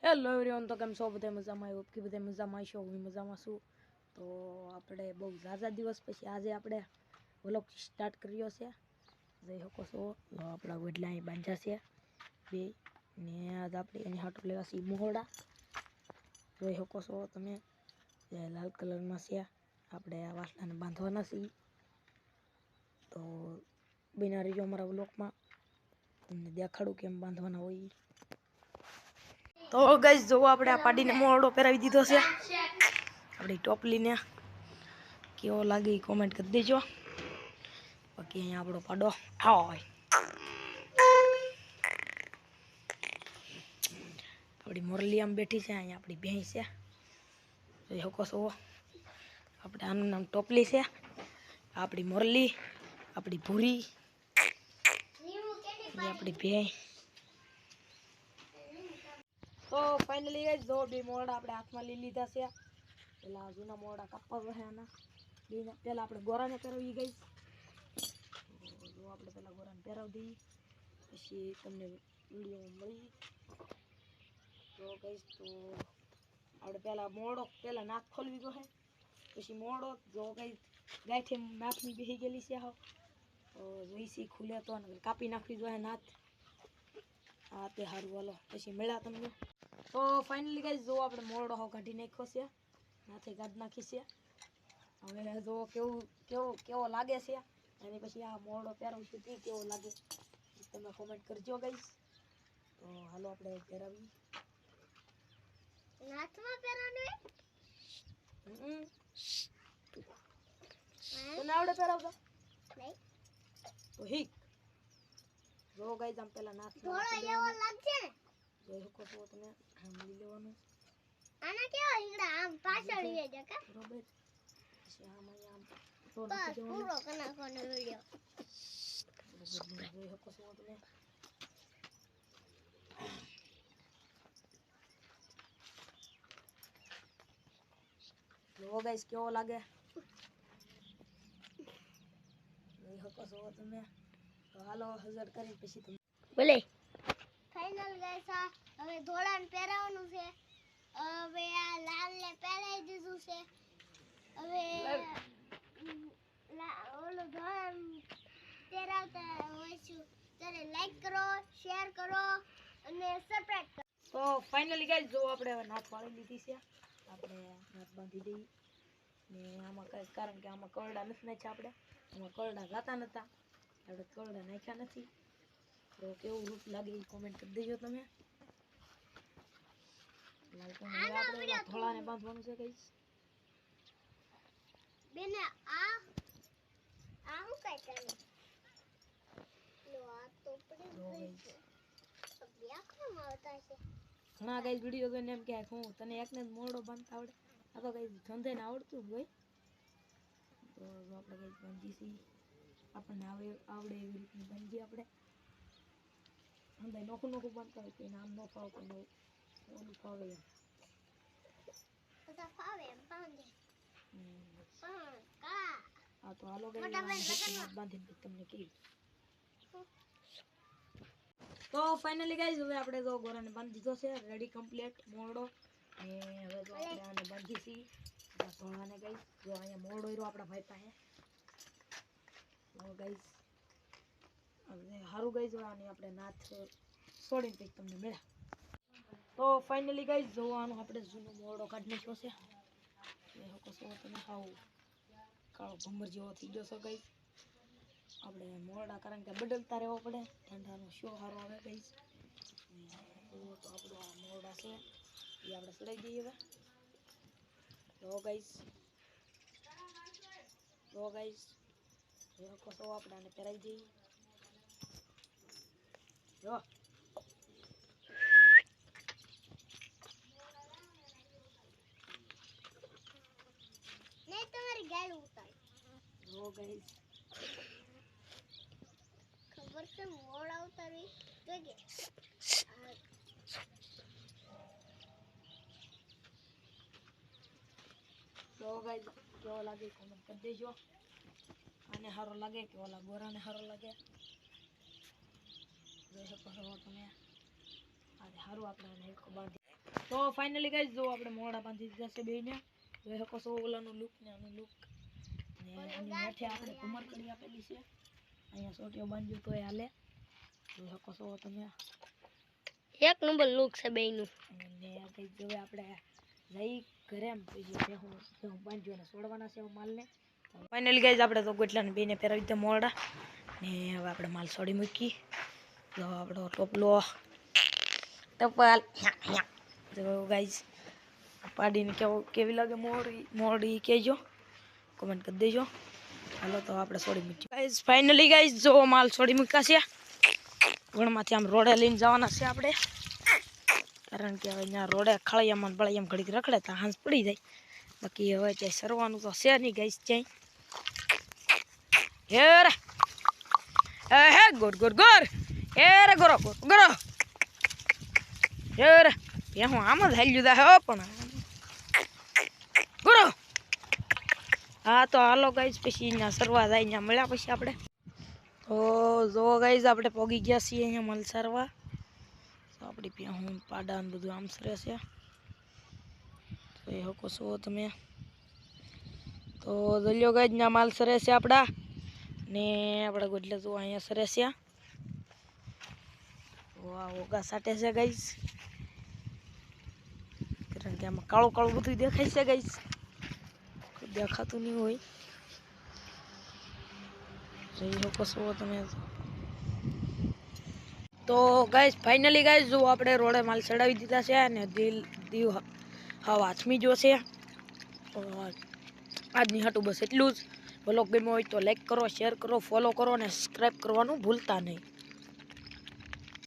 Hello everyone, તો કેમ છો? બધા મજામાં? આવ્યો કે બધા મજામાં છો? હું મજામાં છું. તો આપણે બહુ ઝાઝા દિવસ પછી આજે આપણે વ્લોગ સ્ટાર્ટ કર્યો છે. જોઈ શકો છો આપણા વડલા અહીં બાંધ્યા છે બે, ને આજ આપણે એની હાટું લેવા છીએ મોહડા. જોઈ શકો છો તમે, લાલ કલરમાં છે. આપણે આ વાસણાને બાંધવાના છીએ. તો બિના રહીજો અમારા વ્લોગમાં, તમને દેખાડું કેમ બાંધવાના હોય. તો ગાઈસ જો આપણે આ પાડીને મોરડો પહેરાવી દીધો છે આપણી ટોપલીને. કેવો લાગે એ કોમેન્ટ કરી દેજો. બાકી અહીંયા આપણો પાડો હોય, આપણી મોરલી આમ બેઠી છે. અહીંયા આપણી ભેંસ છે, જોઈ શકો છો. આપણે આનું નામ ટોપલી છે. આપણી મોરલી, આપણી ભૂરી, આપણી ભેંસ. તો ફાઇનલી ગાઈસ જો બે મોરડા આપણે હાથમાં લઈ લીધા છે. પેલા જૂના મોરડા કાપવા છે આના બેને. પેલા આપણે ગોરાને પહેરાવી ગઈ. જો આપણે પેલા ગોરાને પહેરાવી દઈએ, પછી તમને વિડીયોમાં મળી. તો ગાઈસ તો આપણે પેલા મોરડો પેલા નાક ખોલવી ગયો છે, પછી મોરડો. જો ગાઈસ ગાંઠે નાકની બેસી ગયેલી છે. જોઈસી ખુલે તો કાપી નાખવી જોઈએ નાક. હા તે સારું, હાલો પછી મળ્યા તમને. તો ફાઇનલી ગાઈસ જો આપણે મોરડો કાઢી નાખ્યો છે, નાથી કાઢી નાખી છે. હવે જો કેવો લાગે છે, એની પછી આ મોરડો પહેરાવું છું તે કેવો લાગે તમે કોમેન્ટ કરજો ગાઈસ. તો હાલો આપણે પહેરાવી. નાથમાં પહેરવાનું તને આવડે પહેરાવતા? નહીં તો હીક. જો ગાઈસ આમ પેલા નાથ થોડો એવો લાગશે. જોઈ શકો છો તમે, આમ લઈ લેવાનું. આના કેવો ઈંગડા આમ પાછળ વે છે કે બરોબર. પછી આમ અહીંયા આમ તો બસ નાખી દેવાનું. પૂરો કનાકોનો વિડિયો. જોઈ શકો છો તમે. જો ગાઈસ કેવો લાગે જોઈ શકો છો તમે. તો હાલો હજર કરી પછી તમે બોલે. ફાઇનલ ગાઈસ હવે ધોળાને પહેરાવવાનું છે. હવે આ લાલને પહેરાવી દીધું છે. હવે ઓલો ધોળાને પહેરાવતા હોઈશું. ત્યારે લાઈક કરો, શેર કરો અને સબસ્ક્રાઇબ કરો. તો ફાઇનલી ગાઈસ જો આપણે હવે નાથ વાળી લીધી છે. આપણે નાથ બાંધી દઈએ. ને આમાં કઈ કારણ કે આમાં કરડા નથી નાખ્યા આપણે. આમાં કરડા જાતા નતા, આપણે કરડા નાખ્યા નથી. તો કેવું રૂપ લાગે એ કોમેન્ટ કરી દેજો તમે. આપણે ધોળાને બાંધવાનું છે ગાઈસ. બેને આ હું કઈ કરે લો આ તો પડી ગઈ છે. વ્યાખમાં આવતા છે ઘણા ગાઈસ વિડિયો જોઈને એમ કે હું તને એકને જ મોરડો બાંધતા આવડે. આ તો ગાઈસ ધંધેને આવડતું જ હોય. તો આપણે ગાઈસ બાંધી છીએ. આપણને આવડે એવી રીતની બાંધીએ આપણે. અંદર નોખું બાંધતા હોય કોઈને આમ ન ફાવે, કોઈને ઓલું ફાવે એમ. બધા ફાવે એમ બાંધે. હા તો હાલો ગાઈસ બાંધીને તમને કહી. તો ફાઇનલી ગાઈસ હવે આપણે જો ગોરાને બાંધી દીધો છે, રેડી કમ્પ્લીટ મોરડો. ને હવે જો આપણે આને બાંધી છીએ ધોળાને ગાઈસ. જો અહીંયા મોરડો રહ્યો આપણા ભાઈ પાસે. ગાઈસ હવે સારું ગાઈસ આની આપણે નાથ છોડીને પછી તમને મળ્યા. તો ફાઇનલી ગાઈસ જોવાનું આપણે જૂનો મોરડો કાઢી નાખ્યો છે. એ લોકો શું તમે ખાવ કાળો ભમર જેવો થઈ ગયો છો ગાઈસ. આપણે મોરડા કારણ કે બદલતા રહેવો પડે, ઠંડાનો શો સારો આવે ગાઈસ. તો આપણો આ મોરડા છે એ આપણે ચડાવી દઈએ હવે. જો ગાઈસ એ લોકો શું આપણે આને પહેરાવી દઈએ. જો નહીં તમારી ગાલ ઉતાર. જો ગાઈસ ખબર છે મોરડા ઉતારવી તો કે તો ગાઈસ કેવો લાગે કોમેન્ટ કરી દેજો. આને સારો લાગે કે ઓલા ગોરાને સારો લાગે. જોઈ શકો છો તમે. આજે સારું આપણે આને હેડકો બાંધી. તો ફાઇનલી ગાઈસ જો આપણે મોડા બાંધી દીધા છે બેયને. જોઈ શકો છો ઓલાનું લુક ને આનું લુક. ને આની હેઠે આપણે કમર કરી આપેલી છે. અહીંયા સોટીઓ બાંધ્યો તોય હાલે. જોઈ શકો છો તમે. એક નંબર લુક છે બેયનું. અને ગાઈસ હવે આપણે જઈ ઘરે એમ પછી હું બાંધ્યો ને છોડવાના છે માલને. ફાઇનલી ગાઈસ આપણે તો ગોટલાને બેને પહેરાવી દીધા મોરડા ને હવે આપણે માલ છોડી મૂકી. જો આપણો ટોપલો ટપાલ તો ગાઈસ પાડીને કેવી લાગે મોરડી કહેજો, કમેન્ટ કરી દેજો. હાલો તો આપણે છોડી મૂકી ગાઈસ. ફાઇનલી ગાઈસ જો માલ છોડી મૂક્યા છે. વણમાંથી આમ રોડે લઈને જવાના છે આપણે, કારણ કે હવે અહીંયા રોડે ખળિયામાં બળિયામાં ઘડીક રખડે તો હાંસ પડી જાય. બાકી હવે ત્યાં સરવાનું તો છે નહીં ગાઈસ ક્યાંય. હે ગોર ગોર ગોર રે ગોરો ગોરો રે હું આમ જ હાલ્યું દા હો પણ ગોરો. હા તો હાલો ગાઈસ પછી અહીંયા સરવા જાય અહીંયા મળ્યા પછી આપણે. તો જો ગાઈસ આપણે પોગી ગયા છીએ અહીંયા માલ સરવા. તો આપણી ત્યાં હું પાડા ને બધું આમ સરે છે તો એ હકો છો તમે. તો દલિયો ગાઈસ ના માલ સરે છે આપણા ને આપણા ગોડલે તો અહીંયા સરે છે. વાહ ઓગા સાટે છે ગાઈસ, કારણ કે આમાં કાળું કાળું બધું દેખાય છે ગાઈસ, દેખાતું નહીં હોય. જોઈ શકો છો તમે. તો ગાઈસ ફાઇનલી ગાઈસ જો આપણે રોડે માલ ચડાવી દીધા છે અને દીવ હા હાથમી જો છે. આજની હાટું બસ એટલું જ. વ્લોગ ગમ્યો હોય તો લાઈક કરો, શેર કરો, ફોલો કરો અને સબસ્ક્રાઈબ કરવાનું ભૂલતા નહીં.